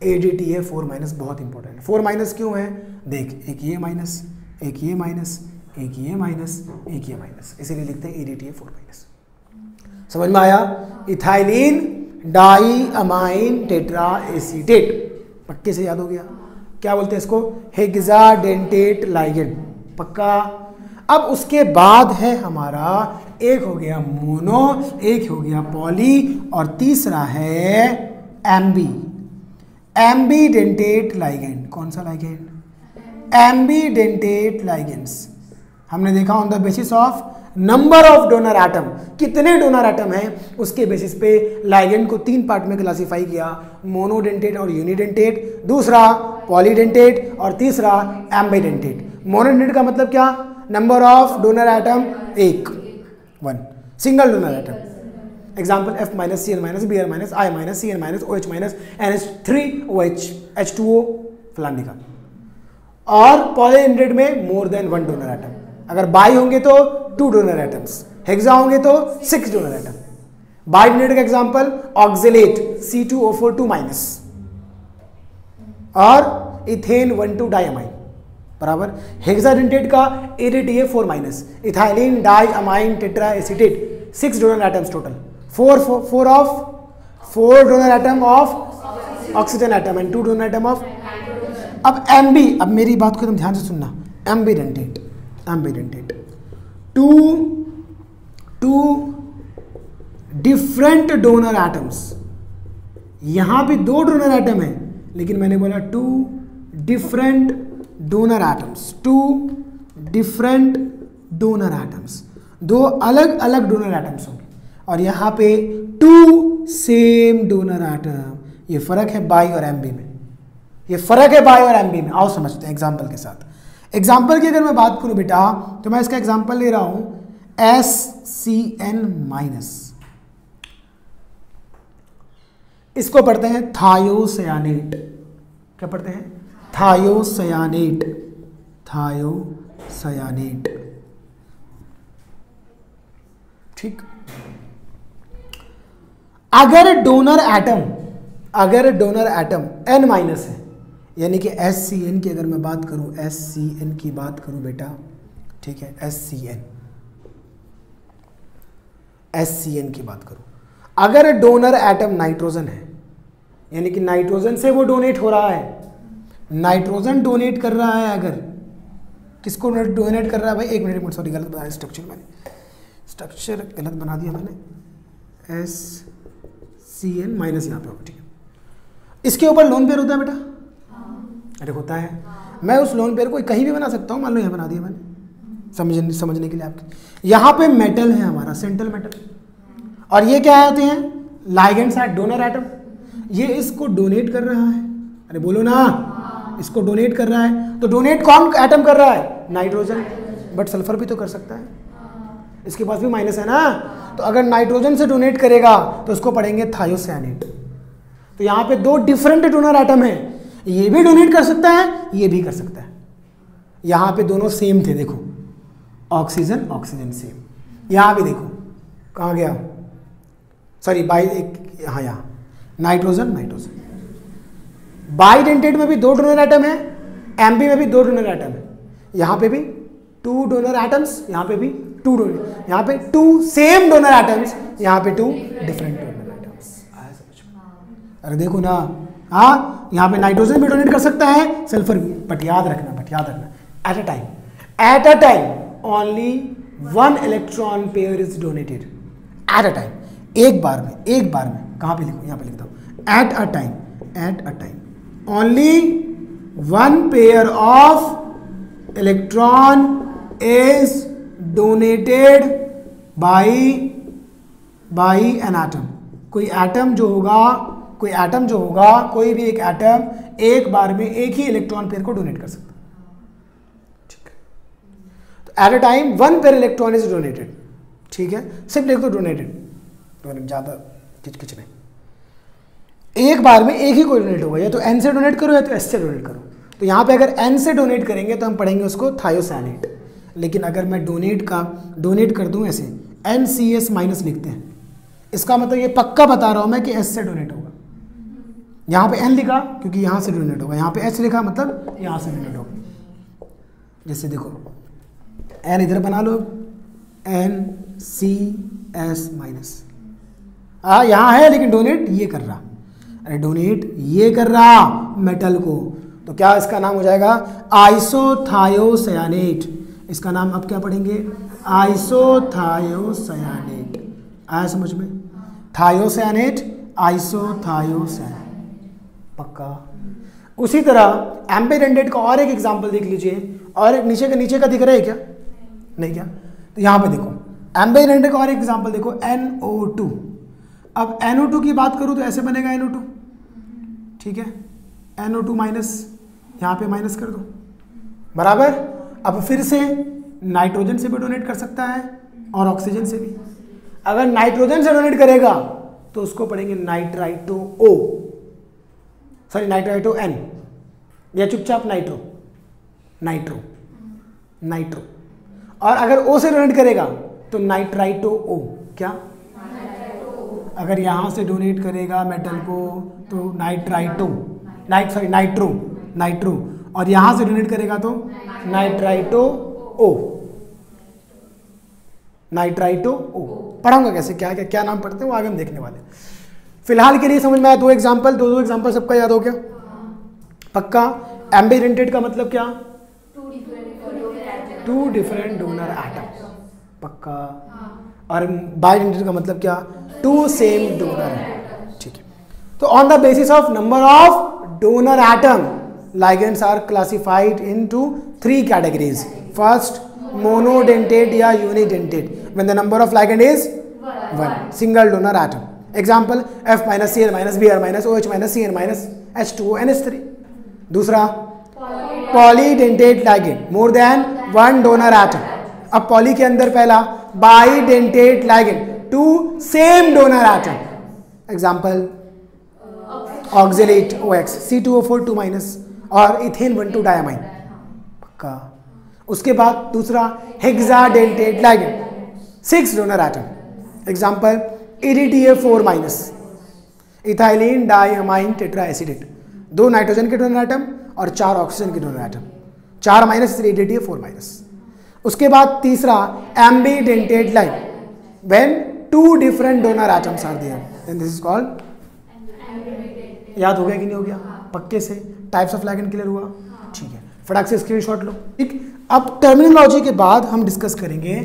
EDTA 4 माइनस बहुत इंपॉर्टेंट है। 4 माइनस क्यों है, देख, एक ये माइनस, एक ये माइनस, एक ये माइनस, एक ये माइनस, इसीलिए लिखते हैं EDTA 4 माइनस। समझ में आया, ethylene diamine tetraacetate, पक्के से याद हो गया, क्या बोलते हैं इसको, हेक्साडेंटेट लाइगेंड, पक्का। अब उसके बाद है हमारा, एक हो गया मोनो, एक हो गया पॉली, और तीसरा है एम्बीडेंटेट लाइगेंड। कौन सा लाइगेंड, एम्बीडेंटेट लाइगेंड्स। हमने देखा on the basis of number of donor atom, कितने डोनर एटम हैं उसके बेसिस पे लाइगेंड को 3 पार्ट में क्लासिफाई किया, मोनोडेंटेट और यूनिडेंटेट, दूसरा पॉलीडेंटेट और तीसरा एम्बीडेंटेट। मोनोडेंटेट का मतलब क्या, number of donor atom 1 single donor atom. Example F minus C N minus B R minus I minus C N minus O H minus NH3OH H2O फलानी का। और पॉलीहेड्रेट में मोर देन 1 डोनर एटम, अगर बाई होंगे तो 2 डोनर एटम्स, हेक्सा होंगे तो 6 डोनर एटम। बाइडेंटेट का एग्जाम्पल ऑक्जेलेट C2O4 2 माइनस और इथेन 1,2 डाइअमाइन बराबर। हेक्साडेंटेट का ADTA4 minus, ethylene diamine tetra acetate 6 donor atoms total, 4 donor atom of oxygen atom and 2 donor atom of. अब MB, अब मेरी बात को तुम ध्यान से सुनना, एम्बिडेंटेट टू डिफरेंट डोनर एटम्स। यहां भी 2 डोनर एटम है, लेकिन मैंने बोला 2 different donor atoms, 2 different donor atoms, 2 अलग अलग डोनर एटम्स होंगे। और यहां पे 2 सेम डोनर एटम। ये फर्क है बाई और एमबी में, ये फर्क है बाई और एमबी में। आओ समझते हैं एग्जाम्पल के साथ। एग्जाम्पल की अगर मैं बात करूं बेटा, तो मैं इसका एग्जाम्पल ले रहा हूं SCN माइनस, इसको पढ़ते हैं थायोसायानेट। क्या पढ़ते हैं? थायोसायानेट, थायोसायानेट। ठीक। अगर डोनर एटम N माइनस है, यानी कि SCN की अगर मैं बात करूं, SCN की बात करूं बेटा, ठीक है, SCN की बात करूं, अगर डोनर एटम नाइट्रोजन है, यानी कि नाइट्रोजन से वो डोनेट हो रहा है, नाइट्रोजन डोनेट कर रहा है, अगर किसको डोनेट कर रहा है भाई, एक मिनट सॉरी गलत बनाया स्ट्रक्चर, मैंने स्ट्रक्चर गलत बना दिया मैंने, SCN माइनस यहाँ पे होगा, ठीक है। इसके ऊपर लोन पेयर होता है बेटा? अरे होता है। मैं उस लोन पेयर को कहीं भी बना सकता हूँ, मान लो यहाँ बना दिया मैंने, समझने के लिए आपके। यहाँ पे मेटल है हमारा, सेंट्रल मेटल, और ये क्या होते हैं? Ligand side donor atom. ये इसको डोनेट कर रहा है, अरे बोलो ना, इसको डोनेट कर रहा है। तो डोनेट कौन एटम कर रहा है? नाइट्रोजन। बट सल्फर भी तो कर सकता है, इसके पास भी माइनस है ना। तो अगर नाइट्रोजन से डोनेट करेगा तो उसको पढ़ेंगे थायोसायानेट। तो यहाँ पे 2 डिफरेंट डोनर एटम है, ये भी डोनेट कर सकता है, ये भी कर सकता है। यहाँ पे दोनों सेम थे, देखो ऑक्सीजन ऑक्सीजन सेम। यहाँ भी देखो कहाँ गया, सॉरी बाई एक, हाँ यहाँ नाइट्रोजन नाइट्रोजन। बाइडेंटेट में भी 2 डोनर एटम है, एमबी में भी 2 डोनर एटम है। यहाँ पे भी 2 डोनर एटम्स, यहाँ पे भी 2 डोनर, यहाँ पे 2 सेम डोनर एटम्स, यहाँ पे 2 डिफरेंट डोनर एटम्स। आया समझ में? अरे देखो ना, हाँ यहाँ पे नाइट्रोजन भी डोनेट कर सकता है, सल्फर भी। बट याद रखना at a time only 1 electron pair is donated. At a time, एक बार में। कहाँ पे लिखो? यहाँ पे लिखता हूँ, at a time only 1 pair of electron is donated by an atom. कोई एटम जो होगा, कोई भी एक एटम एक बार में एक ही इलेक्ट्रॉन पेयर को डोनेट कर सकता है, ठीक है। तो at a time 1 pair electron is donated, ठीक है, सिर्फ लिख दो डोनेटेड, ज़्यादा किच नहीं। एक बार में एक ही कोई डोनेट होगा, या तो N से डोनेट करो या तो S से डोनेट करो। तो यहाँ पे अगर N से डोनेट करेंगे तो हम पढ़ेंगे उसको थायोसायानेट। लेकिन अगर मैं डोनेट कर दूँ ऐसे, NCS माइनस लिखते हैं, इसका मतलब ये पक्का बता रहा हूँ मैं कि S से डोनेट होगा। यहाँ पे N लिखा क्योंकि यहाँ से डोनेट होगा, यहाँ पे S लिखा मतलब यहाँ से डोनेट होगा। जैसे देखो N इधर बना लो, NCS माइनस, यहाँ है लेकिन डोनेट ये कर रहा, अरे डोनेट ये कर रहा मेटल को, तो क्या इसका नाम हो जाएगा? आइसोथायोसायानेट। इसका नाम अब क्या पढ़ेंगे? आइसोथायोसायानेट। आया समझ में? थायोसायानेट, आइसोथायोसायानेट, पक्का। उसी तरह एम्बिडेंटेट का और एक एग्जांपल देख लीजिए, और एक नीचे का दिख रहा है क्या? नहीं क्या? तो यहाँ पे देखो एम्बिडेंटेट का और एक एग्जांपल देखो, NO2। अब NO2 की बात करूँ तो ऐसे बनेगा NO2, ठीक है, NO2 माइनस, यहाँ पे माइनस कर दो, बराबर। अब फिर से नाइट्रोजन से भी डोनेट कर सकता है और ऑक्सीजन से भी। अगर नाइट्रोजन से डोनेट करेगा तो उसको पढ़ेंगे नाइट्राइटो ओ, सॉरी नाइट्राइटो एन, या चुपचाप नाइट्रो नाइट्रो नाइट्रो। और अगर ओ से डोनेट करेगा तो नाइट्राइटो ओ, क्या अगर यहां से डोनेट करेगा मेटल को तो नाइट्राइटो नाइट्रो नाइट्रो, और यहां से डोनेट करेगा तो नाइट्राइटो ओ, नाइट्राइटो ओ। पढ़ाऊंगा कैसे, क्या क्या क्या नाम पढ़ते हैं वो आगे हम देखने वाले। फिलहाल के लिए समझ में आया, दो एग्जांपल सबका याद हो गया पक्का। एम्बिडेंटेड का मतलब क्या, टू डिफरेंट डोनर एटम, पक्का। और बाइडेंटेड का मतलब क्या, टू सेम डोनर एटम, ठीक है। तो on the basis of number of donor atom, ligands are classified into 3 categories. First, monodentate या unidentate, when the number of ligand is 1, single donor atom. Example, F minus Cl minus Br minus OH minus Cn minus H2O NH3. दूसरा, polydentate ligand, more than 1 donor atom. अब poly के अंदर पहला bidentate ligand, 2 same donor atom. Example, oxalate OX, C2O4 2 minus, और इथेन 1,2 डायमाइन, पक्का। उसके बाद दूसरा hexadentate ligand, 6 donor atom. Example EDTA4 minus, ethylene diamine tetra acetate, 2 nitrogen के डोनर एटम और 4 ऑक्सीजन के donor atom, 4 minus EDTA4 minus. उसके बाद तीसरा ambidentate ligand, when 2 different donor atoms are there, then this is called. याद हो गया कि नहीं हो गया, पक्के से टाइप्स ऑफ लाइगेंड क्लियर हुआ, ठीक है। फटाक से स्क्रीनशॉट लो, ठीक। अब टर्मिनोलॉजी के बाद हम डिस्कस करेंगे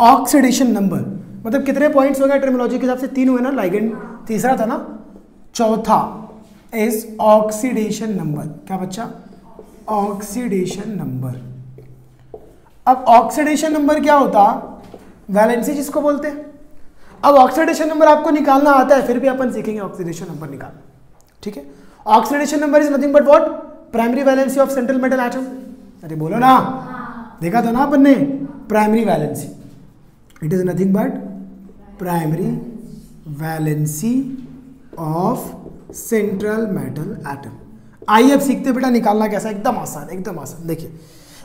ऑक्सीडेशन नंबर, मतलब कितने पॉइंट्स हो गए टर्मिनोलॉजी के हिसाब से, 3 हुए ना, लाइगेंड तीसरा था ना, चौथा इज ऑक्सीडेशन नंबर। क्या बच्चा, ऑक्सीडेशन नंबर। अब ऑक्सीडेशन नंबर क्या होता, वैलेंसी जिसको बोलते हैं। अब ऑक्सीडेशन नंबर आपको निकालना आता है, फिर भी अपन सीखेंगे ऑक्सीडेशन नंबर निकालना, ठीक है। Oxidation number is nothing but what, primary valency of central metal atom. अरे बोलो ना, देखा था ना अपन ने, primary valency, it is nothing but primary valency of central metal atom. आइए अब सीखते बेटा निकालना कैसा, एकदम आसान, एकदम आसान। देखिए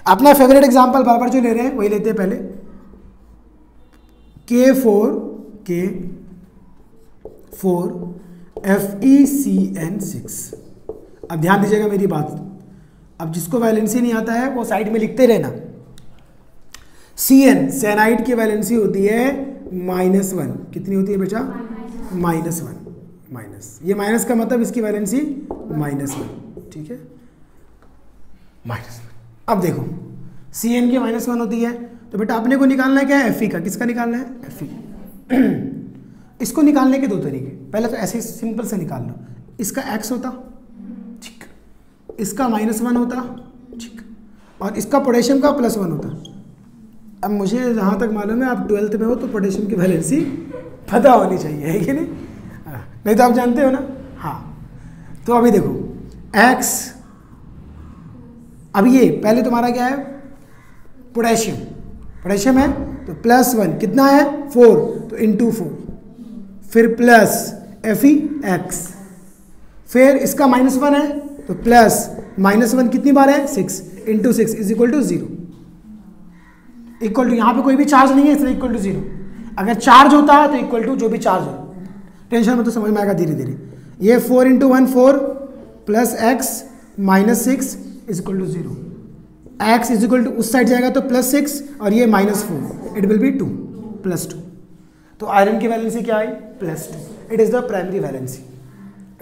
अपना फेवरेट एग्जांपल बार जो ले रहे हैं वही लेते हैं पहले, K4 FeCN6। अब ध्यान दीजिएगा मेरी बात, अब जिसको वैलेंसी नहीं आता है वो साइड में लिखते रहना। Cn सैनाइड की वैलेंसी होती है -1, कितनी होती है बेटा, -1, माइनस, ये माइनस का मतलब इसकी वैलेंसी -1, ठीक है, -1। अब देखो Cn की -1 होती है, तो बेटा अपने को निकालना है क्या है, Fe का। किसका निकालना है, Fe। इसको निकालने के 2 तरीके, पहले तो ऐसे सिंपल से निकाल लो, इसका x होता, ठीक, इसका -1 होता, ठीक, और इसका पोटेशियम का +1 होता। अब मुझे जहाँ तक मालूम है आप 12th में हो तो पोटेशियम की वैलेंसी पता होनी चाहिए, है कि नहीं, नहीं तो आप जानते हो ना, हाँ। तो अभी देखो x, अब ये पहले तुम्हारा क्या है, पोटेशियम है तो +1, कितना है 4, तो × 4, फिर प्लस Fex, फिर इसका -1 है तो प्लस -1 कितनी बार है, 6, × 6 is equal to 0, equal to, यहाँ पे कोई भी चार्ज नहीं है इसलिए इक्वल टू 0। अगर चार्ज होता है तो इक्वल टू जो भी चार्ज हो, टेंशन में तो समझ में आएगा धीरे धीरे। ये 4 × 1 4 plus x -6 is equal to 0, x is equal to उस साइड जाएगा तो +6 और ये -4, इट विल बी 2 +2। तो आयरन की वैलेंसी क्या आई, +2। It is the primary valency,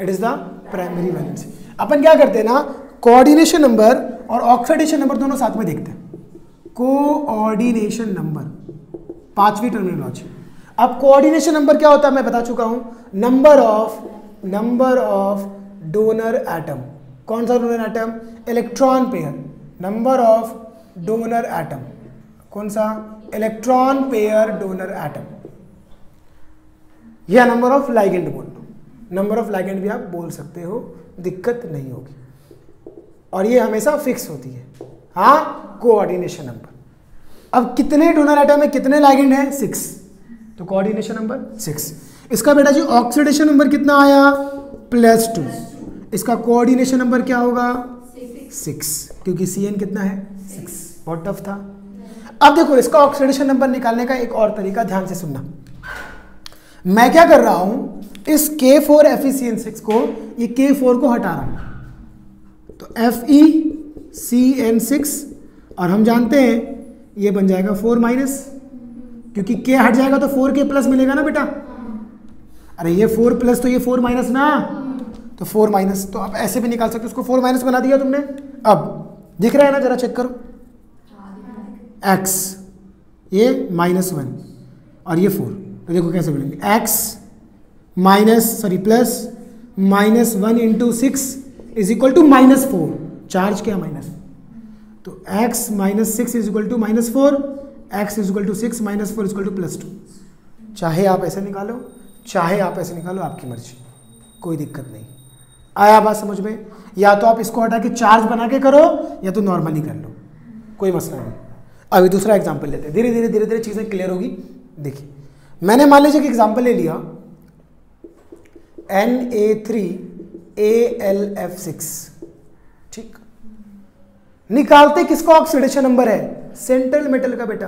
it is the primary valency. अपन क्या करते हैं ना, कोऑर्डिनेशन नंबर और ऑक्सीडेशन नंबर दोनों साथ में देखते हैं। कोऑर्डिनेशन नंबर, 5वीं टर्मिनोलॉजी। अब कोऑर्डिनेशन नंबर क्या होता है मैं बता चुका हूं, नंबर ऑफ डोनर एटम। कौन सा donor atom, electron pair, number of donor atom, कौन सा, इलेक्ट्रॉन पेयर डोनर एटम, या नंबर ऑफ लाइगेंड बोल लो, नंबर ऑफ लाइगेंड भी आप बोल सकते हो, दिक्कत नहीं होगी, और ये हमेशा फिक्स होती है, हाँ, कोऑर्डिनेशन नंबर। अब कितने डोनर एटम में कितने लाइगेंड हैं, 6, तो कोऑर्डिनेशन नंबर 6। इसका बेटा जी ऑक्सीडेशन नंबर कितना आया +2, इसका कोऑर्डिनेशन नंबर क्या होगा 6, क्योंकि Cn कितना है 6। बहुत टफ था। अब देखो इसका ऑक्सीडेशन नंबर निकालने का एक और तरीका, ध्यान से सुनना। मैं क्या कर रहा हूं, इस K4FeCN6 को, ये K4 को हटा रहा हूं, तो FeCN6 और हम जानते हैं ये बन जाएगा 4-, क्योंकि K हट जाएगा तो 4K+ मिलेगा ना बेटा। अरे ये 4+ तो ये 4- ना, तो 4-, तो आप ऐसे भी निकाल सकते हो, उसको 4- बना दिया तुमने। अब दिख रहा है ना, जरा चेक करो, x ये -1 और ये 4, तो देखो कैसे बनेंगे, x प्लस -1 × 6 = -4, चार्ज क्या माइनस, तो x - 6 = -4, x = 6 - 4 = +2। चाहे आप ऐसे निकालो, चाहे आप ऐसे निकालो, आपकी मर्जी, कोई दिक्कत नहीं। आया बात समझ में? या तो आप इसको हटा के चार्ज बना के करो, या तो नॉर्मली कर लो, कोई मसला नहीं। अभी दूसरा एग्जांपल लेते हैं, धीरे धीरे चीज़ें क्लियर होगी। देखिए मैंने मान लीजिए कि एग्जांपल ले लिया Na3AlF6, ठीक। निकालते किसका ऑक्सीडेशन नंबर है, सेंट्रल मेटल का बेटा,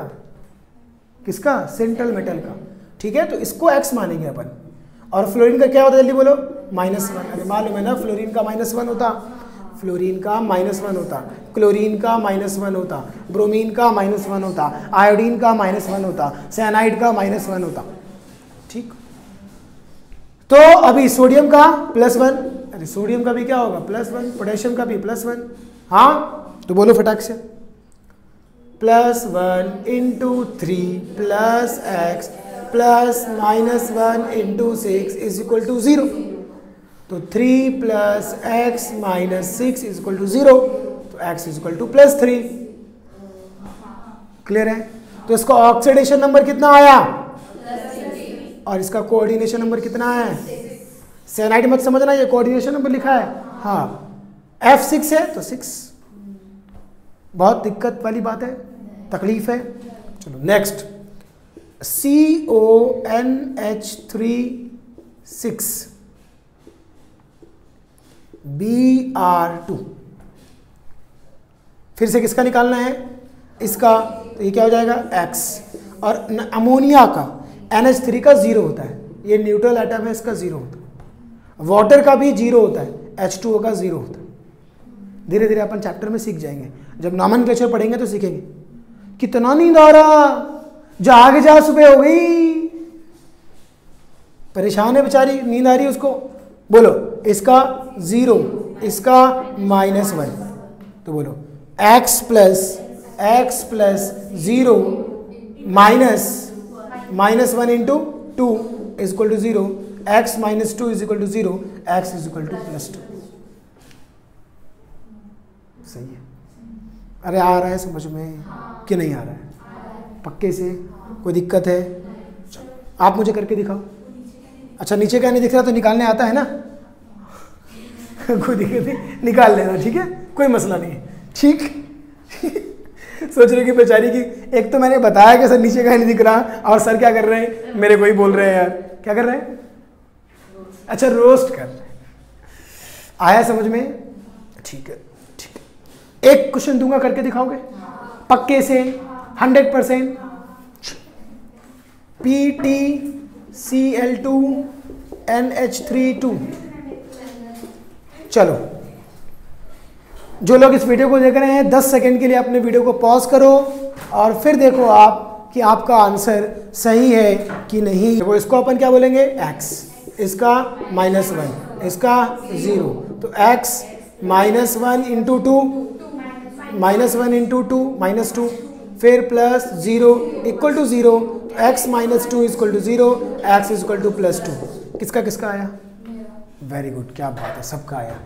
किसका, सेंट्रल मेटल का, ठीक है। तो इसको x मानेंगे अपन, और फ्लोरीन का क्या होता है जल्दी बोलो, -1। अरे मालूम है ना, फ्लोरीन का -1 होता, फ्लोरीन का -1 होता, क्लोरीन का -1 होता, ब्रोमीन का -1 होता, आयोडीन का -1 होता, साइनाइड का -1 होता, ठीक। तो अभी सोडियम का +1, अरे सोडियम का भी क्या होगा +1, पोटेशियम का भी +1, हाँ तो बोलो फटाक से, +1 × 3 + x + -1 × 6 = 0, तो 3 + x - 6 = 0, तो x = +3। क्लियर है? तो इसका ऑक्सीडेशन नंबर कितना आया, और इसका कोऑर्डिनेशन नंबर कितना है, साइनाइड मत समझना, ये कोऑर्डिनेशन नंबर लिखा है, हाँ F6 है तो 6। बहुत दिक्कत वाली बात है, तकलीफ है। चलो नेक्स्ट, CONH3 Br2, फिर से किसका निकालना है, इसका, तो ये क्या हो जाएगा x, और अमोनिया का NH3 का 0 होता है, ये न्यूट्रल एटम है, इसका 0 होता है। वाटर का भी 0 होता है, H2O का 0 होता है। धीरे धीरे अपन चैप्टर में सीख जाएंगे, जब नॉमेनक्लेचर पढ़ेंगे तो सीखेंगे। कितना नींद आ रहा, जाग जा, सुबह हो गई, परेशान है बेचारी, नींद आ रही है उसको। बोलो इसका 0, इसका -1, तो बोलो x + 0 -1 × 2 = 0, x - 2 = 0, x = +2। सही है? अरे आ रहा है समझ में कि नहीं आ रहा है? पक्के से? कोई दिक्कत है? चलो आप मुझे करके दिखाओ। अच्छा नीचे क्या नहीं दिख रहा तो निकालने आता है ना कोई दिक्कत नहीं, निकाल लेना, ठीक है, कोई मसला नहीं है, ठीक। सोच रहे कि बेचारी की, एक तो मैंने बताया कि सर नीचे का नहीं दिख रहा, और सर क्या कर रहे हैं, मेरे को ही बोल रहे हैं यार, क्या कर रहे हैं, अच्छा रोस्ट कर रहे हैं। आया समझ में? ठीक है, ठीक है। एक क्वेश्चन दूंगा, करके दिखाओगे पक्के से 100%। PtCl2NH32। चलो जो लोग इस वीडियो को देख रहे हैं 10 सेकंड के लिए अपने वीडियो को पॉज करो और फिर देखो आप कि आपका आंसर सही है कि नहीं। देखो इसको अपन क्या बोलेंगे, x, इसका -1, इसका 0, तो x -1 × 2, -1 × 2 -2, फिर +0 = 0, x - 2 = 0, x = +2। किसका किसका आया? वेरी गुड, क्या बात है, सबका आया।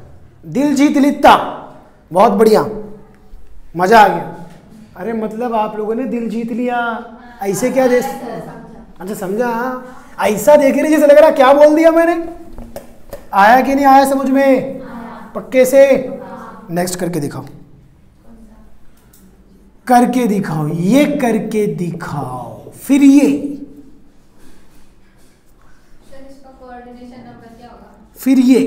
दिल जीत लिता, बहुत बढ़िया, मजा आ गया। अरे मतलब आप लोगों ने दिल जीत लिया, ऐसे क्या दे, अच्छा समझा, ऐसा देख रहे जैसे लग रहा क्या बोल दिया मैंने। आया कि नहीं आया समझ में? पक्के से? नेक्स्ट करके दिखाओ, करके दिखाओ, ये करके दिखाओ, फिर ये फिर ये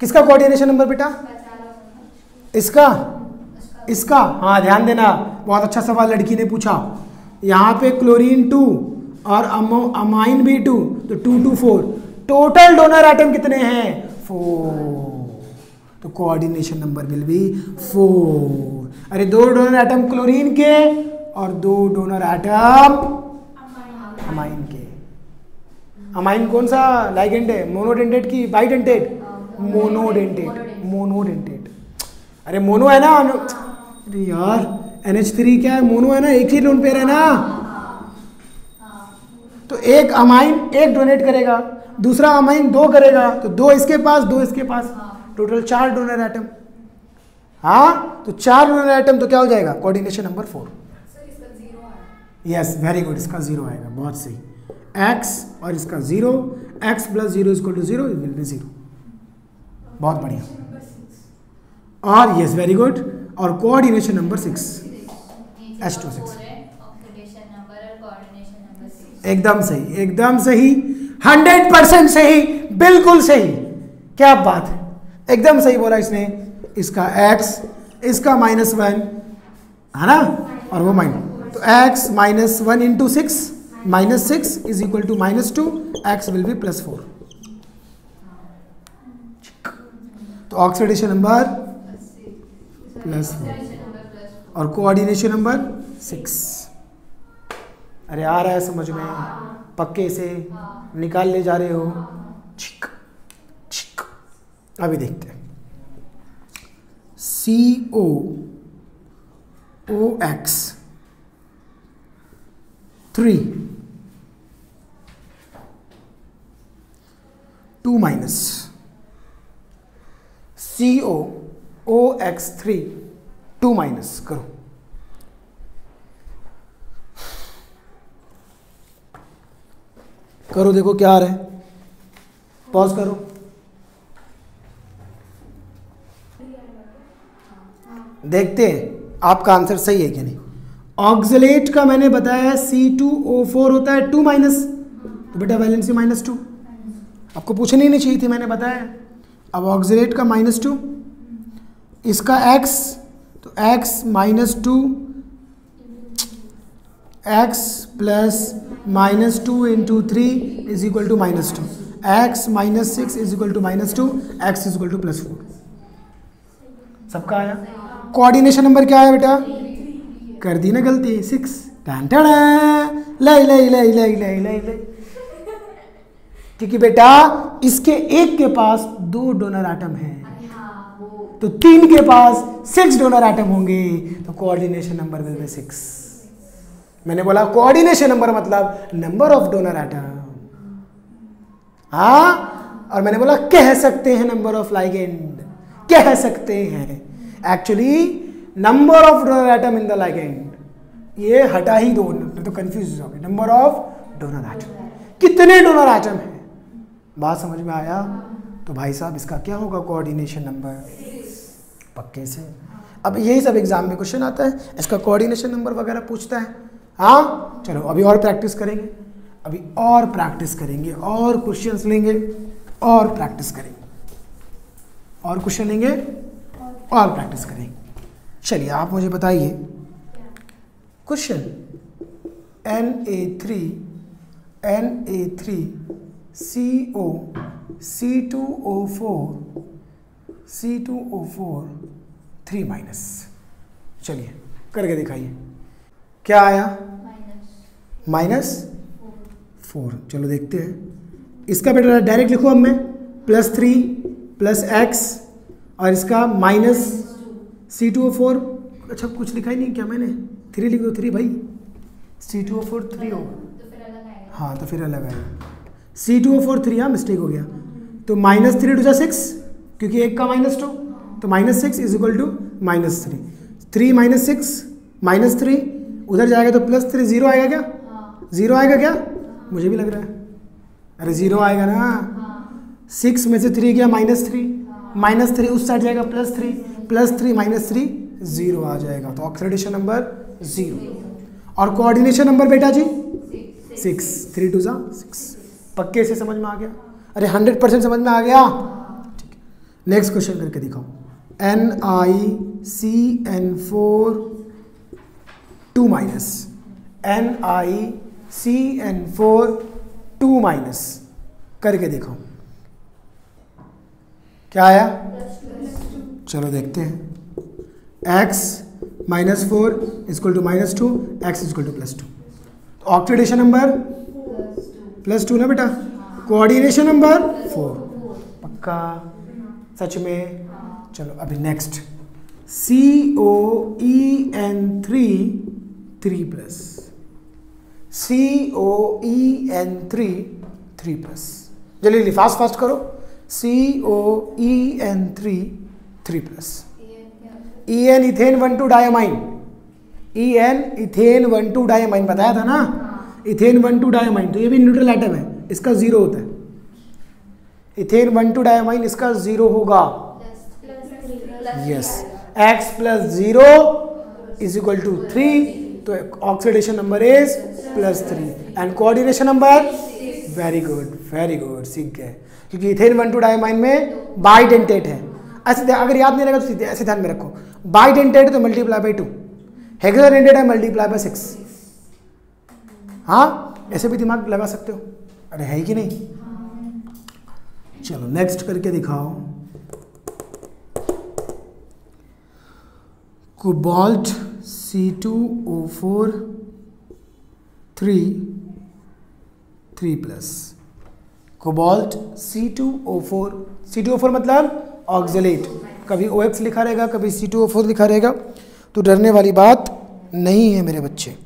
किसका कोऑर्डिनेशन नंबर बेटा? इसका इसका हाँ ध्यान देना, बहुत अच्छा सवाल लड़की ने पूछा। यहाँ पे क्लोरीन 2 और अमाइन भी 2, तो 2 2 4, टोटल डोनर एटम कितने हैं? 4, तो कोऑर्डिनेशन नंबर विल बी 4। अरे 2 डोनर एटम क्लोरीन के और 2 डोनर एटम अमाइन के। अमाइन कौन सा लाइगेंड है? मोनोडेंटेट की बाइडेंटेट? Monodentate, monodentate. अरे मोनो है ना, अरे यार NH3 क्या है? मोनो है ना, एक ही लोन पेयर है ना। तो एक अमाइन 1 डोनेट करेगा, दूसरा अमाइन 2 करेगा, तो 2 इसके पास 2 इसके पास, टोटल 4 डोनर एटम। हाँ तो 4 डोनर एटम, तो क्या हो जाएगा? Coordination number 4। Yes very good, इसका 0 आएगा, बहुत सही। x और इसका 0, x + 0 = 0, इट विल बी 0। बहुत बढ़िया। और यस वेरी गुड, और कोऑर्डिनेशन नंबर 6 H2O6। एकदम सही, एकदम सही, 100% सही, बिल्कुल सही, क्या बात है, एकदम सही बोला इसने। इसका x, इसका -1 है ना, और वो माइनस, तो x -1 × 6, -6 = -2, x विल बी +4। तो ऑक्सीडेशन नंबर +4 और कोऑर्डिनेशन नंबर 6। अरे आ रहा है समझ में, पक्के से निकाल ले जा रहे हो। छिक छिक। अभी देखते हैं, COOX 3 2 COOX3 2- करो। करो, देखो क्या आ रहा है, पॉज करो। देखते हैं आपका आंसर सही है कि नहीं। ऑक्सलेट का मैंने बताया C2O4 होता है 2-, तो बेटा वैलेंसी -2, आपको पूछनी ही नहीं चाहिए थी, मैंने बताया। अब ऑक्सलेट का -2, इसका x, तो x -2, x + -2 × 3 = -2, x -6 = -2, x = +4। सबका आया। कोऑर्डिनेशन नंबर क्या है बेटा? कर दी ना गलती, 6। ले क्योंकि बेटा इसके एक के पास 2 डोनर एटम हैं, तो 3 के पास 6 डोनर एटम होंगे, तो कोऑर्डिनेशन नंबर विल बी 6। मैंने बोला कोऑर्डिनेशन नंबर मतलब नंबर ऑफ डोनर एटम। हाँ, और मैंने बोला कह सकते हैं नंबर ऑफ लाइगेंड, कह सकते हैं। Actually number of donor atom in the ligand, ये हटा ही दो, तो कंफ्यूज हो जाओगे। नंबर ऑफ डोनर एटम, कितने डोनर एटम हैं, बात समझ में आया? तो भाई साहब इसका क्या होगा? कोऑर्डिनेशन नंबर, पक्के से। अब यही सब एग्जाम में क्वेश्चन आता है, इसका कोऑर्डिनेशन नंबर वगैरह पूछता है। हाँ चलो अभी और प्रैक्टिस करेंगे, अभी और प्रैक्टिस करेंगे, और क्वेश्चंस लेंगे, और प्रैक्टिस करेंगे, और क्वेश्चन लेंगे, और प्रैक्टिस करेंगे। चलिए आप मुझे बताइए क्वेश्चन Na3CO C2O4 3-। चलिए करके दिखाइए, क्या आया? -4। चलो देखते हैं इसका बेटा, डायरेक्ट लिखो अब मैं, +3 + x और इसका -C2O4। अच्छा कुछ लिखा ही नहीं क्या मैंने? 3 लिख दो, 3 भाई, C2O4 3 होगा, हाँ तो फिर अलग आएगा। C2O4 3, हाँ मिस्टेक हो गया। तो -3 × 6, क्योंकि एक का -2, तो -6 = -3। 3 - 6 -3, उधर जाएगा तो +3, 0 आएगा क्या? 0 आएगा क्या? मुझे भी लग रहा है, अरे 0 आएगा ना। 6 में से 3 गया -3, -3 उस साइड जाएगा +3, +3 -3 0 आ जाएगा, तो ऑक्सीडेशन नंबर 0। और कोऑर्डिनेशन नंबर बेटा जी 6, 3 2 6। पक्के से समझ में आ गया? अरे 100% समझ में आ गया? ठीक है, नेक्स्ट क्वेश्चन करके दिखाओ। NiCN4 2 NiCN4 2 करके देखो क्या आया। चलो देखते हैं। x -4 equal to -2, x equal to +2। Oxidation number +2 ना बेटा। Coordination number 4। पक्का? सच में? चलो अभी नेक्स्ट COEN3 3+, COEN3 3+। जल्दी फास्ट करो। COEN3 3+। EN ethane 1,2 diamine. EN ethane 1,2 diamine बताया था ना, इथेन 1,2 डायमाइन। तो ये भी न्यूट्रल एटम है, इसका 0 होता है। इथेन 1,2 डायमाइन इसका 0 होगा। यस, x + 0 = 3, तो oxidation number is +3 and coordination number very good सीख गए, क्योंकि इथेन 1,2 डायमाइन में बाइडेंटेट है। ऐसे अगर याद नहीं रहेगा तो ऐसे ध्यान में रखो, बाइडेंटेट तो मल्टीप्लाई बाई 2, हेक्साडेंटेट है मल्टीप्लाई बाई 6। हाँ, ऐसे भी दिमाग लगा सकते हो। अरे है कि नहीं? चलो नेक्स्ट करके दिखाओ। Cobalt C2O4 3+। कोबाल्ट C2O4 मतलब ऑक्जेलेट। कभी OX लिखा रहेगा, कभी C2O4 लिखा रहेगा, तो डरने वाली बात नहीं है मेरे बच्चे।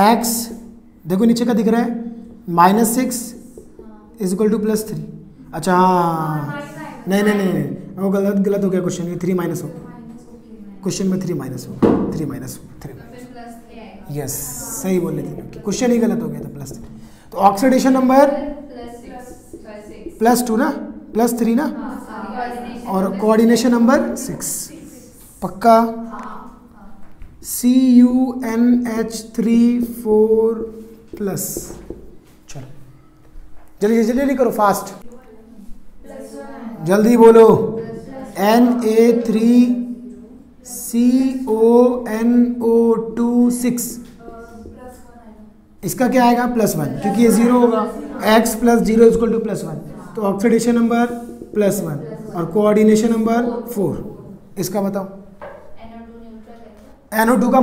X देखो नीचे का दिख रहा है, -6 इक्वल टू +3। अच्छा हाँ, नहीं वो गलत हो गया क्वेश्चन। ये 3 माइनस हो, क्वेश्चन में 3 माइनस हो, 3 यस सही बोल रहे थे, क्वेश्चन ही गलत हो गया था +3। तो ऑक्सीडेशन नंबर +2 ना, +3 ना, और कोऑर्डिनेशन नंबर 6। पक्का? CuNH3 +। चलो जल्दी करो, फास्ट जल्दी बोलो। Na3CONO2 6, इसका क्या आएगा? +1, क्योंकि ये 0 होगा। x + 0 = +1, तो ऑक्सीडेशन नंबर +1 और कोऑर्डिनेशन नंबर 4। इसका बताओ। NO2 का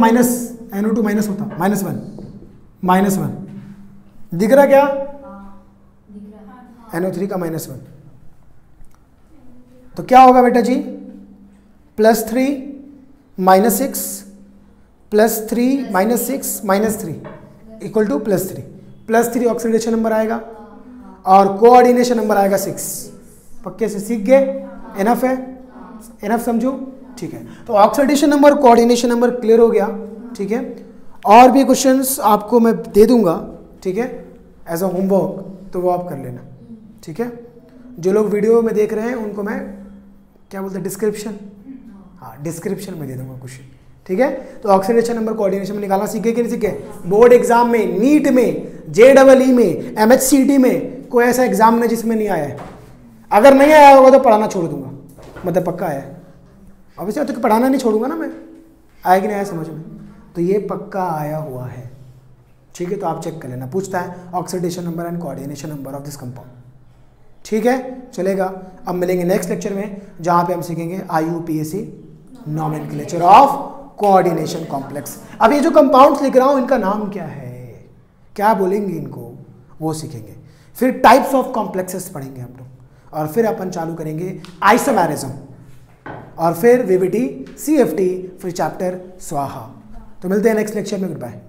NO2 माइनस होता, -1 दिख रहा क्या? NO3 का -1। तो क्या होगा बेटा जी? +3 -6 +3 -6 -3 इक्वल टू +3 ऑक्सीडेशन नंबर आएगा और कोऑर्डिनेशन नंबर आएगा 6। पक्के से सीख गए? इनफ है? इनफ समझो? ठीक है, तो oxidation number, coordination number clear हो गया। ठीक है, और भी क्वेश्चंस आपको मैं दे दूंगा, ठीक है, एज अ होमवर्क, तो वो आप कर लेना। ठीक है, जो लोग वीडियो में देख रहे हैं उनको मैं क्या बोलते हैं, डिस्क्रिप्शन, हाँ डिस्क्रिप्शन में दे दूंगा क्वेश्चन। ठीक है, तो ऑक्सीडेशन नंबर कोऑर्डिनेशन में निकालना सीखे कि नहीं सीखे? बोर्ड एग्जाम में, नीट में, JEE में, MHCT में कोई ऐसा एग्जाम नहीं जिसमें नहीं आया है। अगर नहीं आया होगा तो पढ़ाना छोड़ दूंगा, मतलब पक्का है। ऑब्वियसली तो पढ़ाना नहीं छोड़ूंगा ना मैं, आया कि नहीं आया समझ में? तो ये पक्का आया हुआ है। ठीक है, तो आप चेक कर लेना। पूछता है oxidation number and coordination number of this compound. ठीक है, चलेगा। अब मिलेंगे नेक्स्ट लेक्चर में, जहाँ पे हम सीखेंगे IUPAC nomenclature of coordination complex. अब ये जो कंपाउंड्स लिख रहा हूँ इनका नाम क्या है, क्या बोलेंगे इनको, वो सीखेंगे। फिर टाइप्स ऑफ कॉम्प्लेक्सेस पढ़ेंगे हम लोग, और फिर अपन चालू करेंगे आइसोमेरिज्म, और फिर VVT CFT, फिर चैप्टर स्वाहा। तो मिलते हैं नेक्स्ट लेक्चर में। Good bye.